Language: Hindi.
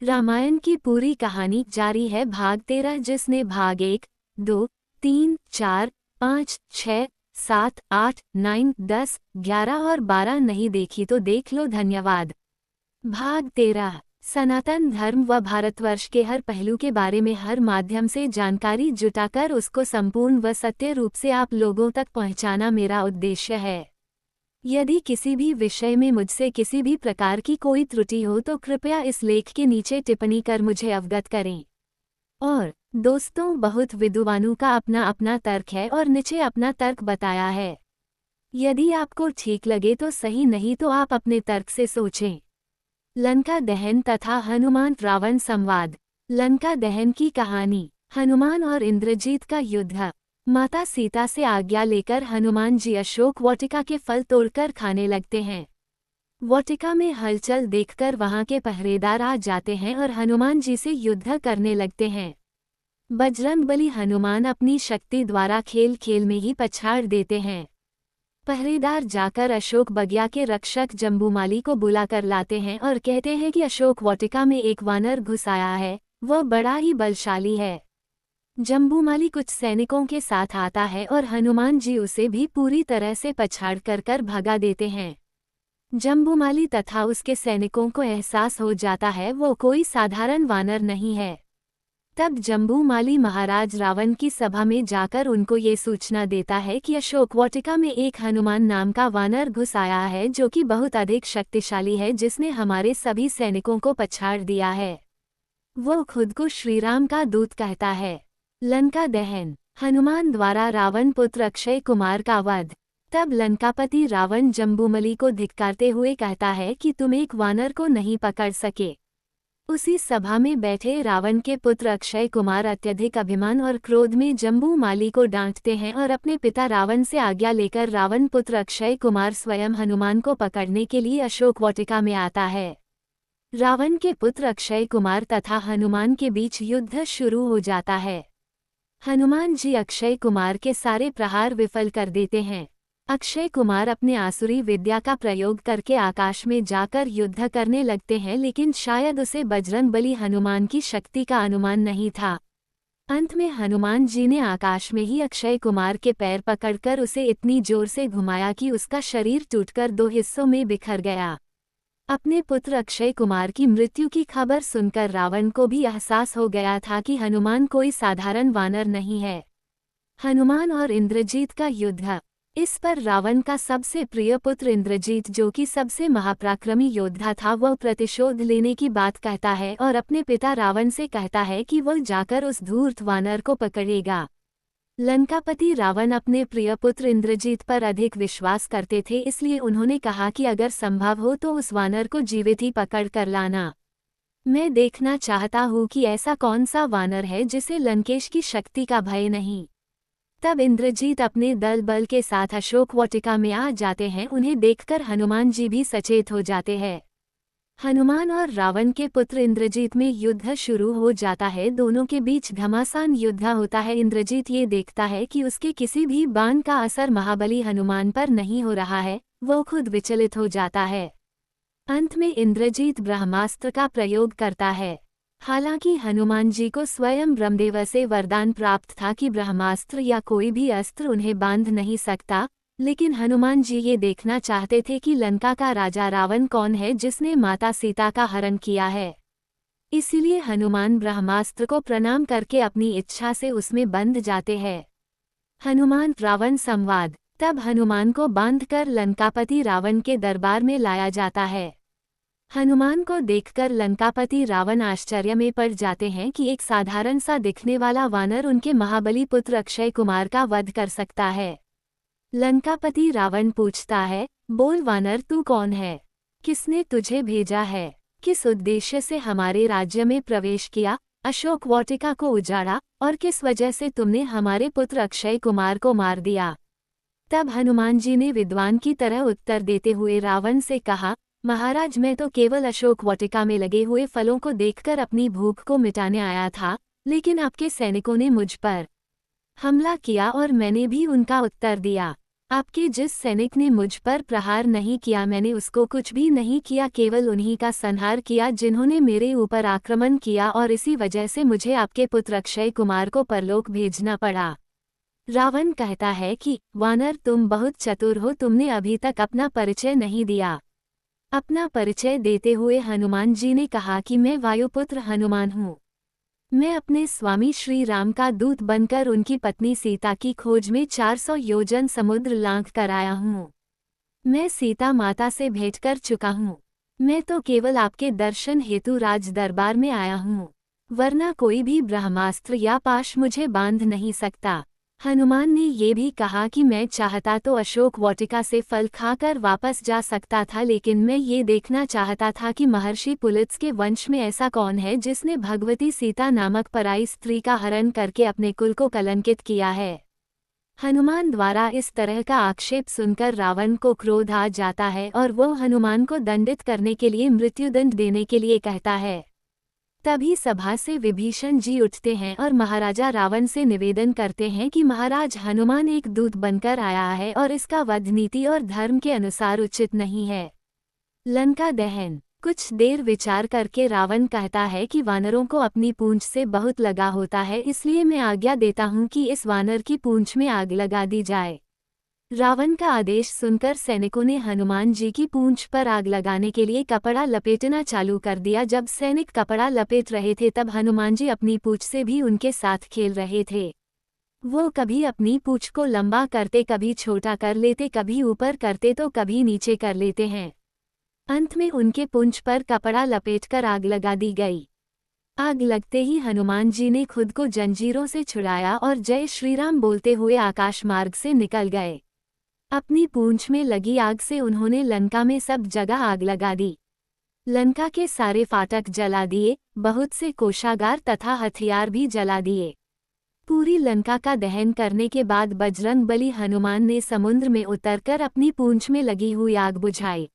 रामायण की पूरी कहानी जारी है। भाग 13 जिसने भाग 1, 2, 3, 4, 5, 6, 7, 8, 9, 10, 11 और 12 नहीं देखी तो देख लो। धन्यवाद। भाग 13 सनातन धर्म व भारतवर्ष के हर पहलू के बारे में हर माध्यम से जानकारी जुटाकर उसको संपूर्ण व सत्य रूप से आप लोगों तक पहुंचाना मेरा उद्देश्य है। यदि किसी भी विषय में मुझसे किसी भी प्रकार की कोई त्रुटि हो तो कृपया इस लेख के नीचे टिप्पणी कर मुझे अवगत करें। और दोस्तों, बहुत विद्वानों का अपना अपना तर्क है और नीचे अपना तर्क बताया है। यदि आपको ठीक लगे तो सही, नहीं तो आप अपने तर्क से सोचें। लंका दहन तथा हनुमान रावण संवाद। लंका दहन की कहानी। हनुमान और इंद्रजीत का युद्ध। माता सीता से आज्ञा लेकर हनुमान जी अशोक वाटिका के फल तोड़कर खाने लगते हैं। वाटिका में हलचल देखकर वहां के पहरेदार आ जाते हैं और हनुमान जी से युद्ध करने लगते हैं। बजरंगबली हनुमान अपनी शक्ति द्वारा खेल खेल में ही पछाड़ देते हैं। पहरेदार जाकर अशोक बगिया के रक्षक जम्बूमाली को बुलाकर लाते हैं और कहते हैं कि अशोक वाटिका में एक वानर घुस आया है, वह बड़ा ही बलशाली है। जम्बूमाली कुछ सैनिकों के साथ आता है और हनुमान जी उसे भी पूरी तरह से पछाड़ कर भगा देते हैं। जम्बूमाली तथा उसके सैनिकों को एहसास हो जाता है वो कोई साधारण वानर नहीं है। तब जम्बूमाली महाराज रावण की सभा में जाकर उनको ये सूचना देता है कि अशोक वाटिका में एक हनुमान नाम का वानर घुस आया है जो कि बहुत अधिक शक्तिशाली है, जिसने हमारे सभी सैनिकों को पछाड़ दिया है। वो खुद को श्रीराम का दूत कहता है। लंका दहन। हनुमान द्वारा रावण पुत्र अक्षय कुमार का वध। तब लंकापति रावण जम्बूमाली को धिक्कारते हुए कहता है कि तुम एक वानर को नहीं पकड़ सके। उसी सभा में बैठे रावण के पुत्र अक्षय कुमार अत्यधिक अभिमान और क्रोध में जम्बूमाली को डांटते हैं और अपने पिता रावण से आज्ञा लेकर रावण पुत्र अक्षय कुमार स्वयं हनुमान को पकड़ने के लिए अशोक वाटिका में आता है। रावण के पुत्र अक्षय कुमार तथा हनुमान के बीच युद्ध शुरू हो जाता है। हनुमान जी अक्षय कुमार के सारे प्रहार विफल कर देते हैं। अक्षय कुमार अपने आसुरी विद्या का प्रयोग करके आकाश में जाकर युद्ध करने लगते हैं, लेकिन शायद उसे बजरंगबली हनुमान की शक्ति का अनुमान नहीं था। अंत में हनुमान जी ने आकाश में ही अक्षय कुमार के पैर पकड़कर उसे इतनी जोर से घुमाया कि उसका शरीर टूटकर 2 हिस्सों में बिखर गया। अपने पुत्र अक्षय कुमार की मृत्यु की खबर सुनकर रावण को भी एहसास हो गया था कि हनुमान कोई साधारण वानर नहीं है। हनुमान और इंद्रजीत का युद्ध। इस पर रावण का सबसे प्रिय पुत्र इंद्रजीत, जो कि सबसे महापराक्रमी योद्धा था, वह प्रतिशोध लेने की बात कहता है और अपने पिता रावण से कहता है कि वह जाकर उस धूर्त वानर को पकड़ेगा। लंकापति रावण अपने प्रिय पुत्र इंद्रजीत पर अधिक विश्वास करते थे, इसलिए उन्होंने कहा कि अगर संभव हो तो उस वानर को जीवित ही पकड़ कर लाना। मैं देखना चाहता हूँ कि ऐसा कौन सा वानर है जिसे लंकेश की शक्ति का भय नहीं। तब इंद्रजीत अपने दल बल के साथ अशोक वाटिका में आ जाते हैं। उन्हें देखकर हनुमान जी भी सचेत हो जाते हैं। हनुमान और रावण के पुत्र इंद्रजीत में युद्ध शुरू हो जाता है। दोनों के बीच घमासान युद्ध होता है। इंद्रजीत ये देखता है कि उसके किसी भी बाण का असर महाबली हनुमान पर नहीं हो रहा है, वो खुद विचलित हो जाता है। अंत में इंद्रजीत ब्रह्मास्त्र का प्रयोग करता है। हालांकि हनुमान जी को स्वयं ब्रह्मदेव से वरदान प्राप्त था कि ब्रह्मास्त्र या कोई भी अस्त्र उन्हें बांध नहीं सकता, लेकिन हनुमान जी ये देखना चाहते थे कि लंका का राजा रावण कौन है जिसने माता सीता का हरण किया है। इसीलिए हनुमान ब्रह्मास्त्र को प्रणाम करके अपनी इच्छा से उसमें बंध जाते हैं। हनुमान रावण संवाद। तब हनुमान को बांधकर लंकापति रावण के दरबार में लाया जाता है। हनुमान को देखकर लंकापति रावण आश्चर्य में पड़ जाते हैं कि एक साधारण सा दिखने वाला वानर उनके महाबली पुत्र अक्षय कुमार का वध कर सकता है। लंकापति रावण पूछता है, बोल वानर, तू कौन है? किसने तुझे भेजा है? किस उद्देश्य से हमारे राज्य में प्रवेश किया, अशोक वाटिका को उजाड़ा, और किस वजह से तुमने हमारे पुत्र अक्षय कुमार को मार दिया? तब हनुमान जी ने विद्वान की तरह उत्तर देते हुए रावण से कहा, महाराज, मैं तो केवल अशोक वाटिका में लगे हुए फलों को देखकर अपनी भूख को मिटाने आया था, लेकिन आपके सैनिकों ने मुझ पर हमला किया और मैंने भी उनका उत्तर दिया। आपके जिस सैनिक ने मुझ पर प्रहार नहीं किया मैंने उसको कुछ भी नहीं किया, केवल उन्हीं का संहार किया जिन्होंने मेरे ऊपर आक्रमण किया और इसी वजह से मुझे आपके पुत्र अक्षय कुमार को परलोक भेजना पड़ा। रावण कहता है कि वानर तुम बहुत चतुर हो, तुमने अभी तक अपना परिचय नहीं दिया। अपना परिचय देते हुए हनुमान जी ने कहा कि मैं वायुपुत्र हनुमान हूँ। मैं अपने स्वामी श्री राम का दूत बनकर उनकी पत्नी सीता की खोज में 400 योजन समुद्र लांघ कर आया हूँ। मैं सीता माता से भेंट कर चुका हूँ। मैं तो केवल आपके दर्शन हेतु राज दरबार में आया हूँ, वरना कोई भी ब्रह्मास्त्र या पाश मुझे बांध नहीं सकता। हनुमान ने ये भी कहा कि मैं चाहता तो अशोक वाटिका से फल खाकर वापस जा सकता था, लेकिन मैं ये देखना चाहता था कि महर्षि पुलत्स के वंश में ऐसा कौन है जिसने भगवती सीता नामक पराई स्त्री का हरण करके अपने कुल को कलंकित किया है। हनुमान द्वारा इस तरह का आक्षेप सुनकर रावण को क्रोध आ जाता है और वो हनुमान को दंडित करने के लिए मृत्युदंड देने के लिए कहता है। तभी सभा से विभीषण जी उठते हैं और महाराजा रावण से निवेदन करते हैं कि महाराज, हनुमान एक दूत बनकर आया है और इसका वध नीति और धर्म के अनुसार उचित नहीं है। लंका दहन। कुछ देर विचार करके रावण कहता है कि वानरों को अपनी पूंछ से बहुत लगा होता है, इसलिए मैं आज्ञा देता हूँ कि इस वानर की पूंछ में आग लगा दी जाए। रावण का आदेश सुनकर सैनिकों ने हनुमान जी की पूंछ पर आग लगाने के लिए कपड़ा लपेटना चालू कर दिया। जब सैनिक कपड़ा लपेट रहे थे तब हनुमान जी अपनी पूंछ से भी उनके साथ खेल रहे थे। वो कभी अपनी पूंछ को लंबा करते, कभी छोटा कर लेते, कभी ऊपर करते तो कभी नीचे कर लेते हैं। अंत में उनके पूंछ पर कपड़ा लपेटकर आग लगा दी गई। आग लगते ही हनुमान जी ने खुद को जंजीरों से छुड़ाया और जय श्रीराम बोलते हुए आकाश मार्ग से निकल गए। अपनी पूंछ में लगी आग से उन्होंने लंका में सब जगह आग लगा दी। लंका के सारे फाटक जला दिए, बहुत से कोषागार तथा हथियार भी जला दिए। पूरी लंका का दहन करने के बाद बजरंगबली हनुमान ने समुद्र में उतरकर अपनी पूंछ में लगी हुई आग बुझाई।